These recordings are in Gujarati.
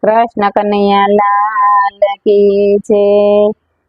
કૃષ્ણ કનૈયા લાલ કી છે।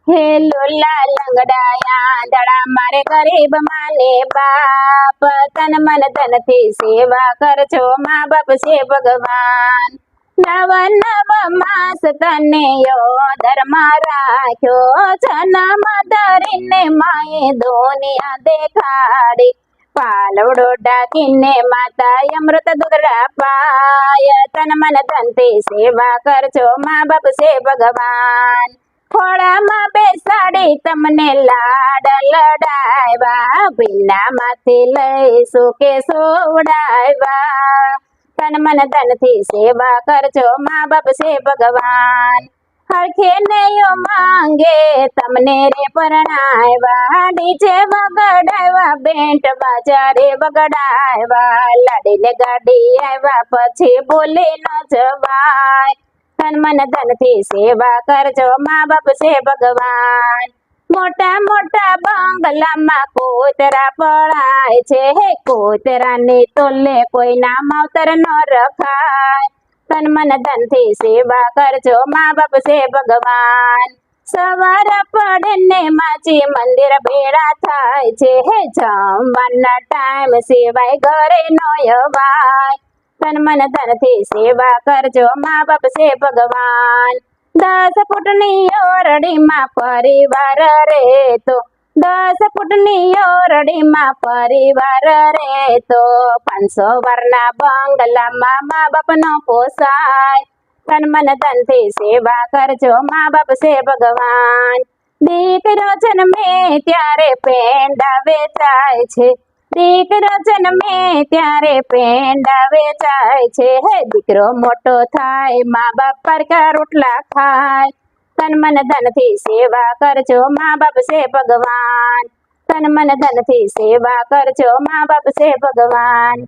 હે લોલા લંગડાયા દડા મારે ગરીબ માને બાપ, તન મન ધન થી સેવા કરજો મા બાપ છે ભગવાન। નવ નવ માસ તને યો ધર્મ રાખ્યો, જન્મ ધરીને માએ દુનિયા દેખાડી। પાલવડો ડાકીને માતા અમૃત દુધરા પાય, તન મન ધન થી સેવા કરજો મા બાપ છે ભગવાન। ખોળામાં બેસાડી તમને લાડ લડાવ્યા, ભીના માંથી લઈશું કે સોવડાવ્યા। તન મન ધન થી સેવા કરજો મા બાપ છે ભગવાન। હરખે ને યો માંગે તમને રે પરણાવ્યા, ડીજે વગડાવ્યા બેન્ટ બાજા રે વગડાવ્યા। લાડીને ગાડી આવ્યા પછી બોલી ન જવાય, તન મન ધન થી સેવા કરજો મા બાપ છે ભગવાન। મોટા મોટા બંગલામાં કોતરા પડાય છે, હે કોતરાની તોલે કોઈના માવતર ન રખાય। તન મન ધન થી સેવા કરજો મા બાપ છે ભગવાન। સવાર પડે ને માજી મંદિર ભેળા થાય છે, હે જમવાના ટાઈમ સિવાય ઘરે નો અવાય। તન મન ધન થી સેવા કરજો મા બાપ છે ભગવાન। 10 ફૂટની ઓરડીમાં પરિવાર રહેતો, 10 ફૂટની ઓરડીમાં પરિવાર રહેતો, 500 વારના બંગલામાં મા બાપ નો પોસાય। તન મન ધન થી સેવા કરજો મા બાપ છે ભગવાન। દીકરો જન્મે ત્યારે પેંડા વેચાય છે, દીકરો જન્મે ત્યારે પેંડા વેચાય છે, હે દીકરો મોટો થાય મા બાપ પારકા રોટલા ખાય। તન મન ધન થી સેવા કરજો મા બાપ છે ભગવાન। તન મન ધન થી સેવા કરજો મા બાપ છે ભગવાન।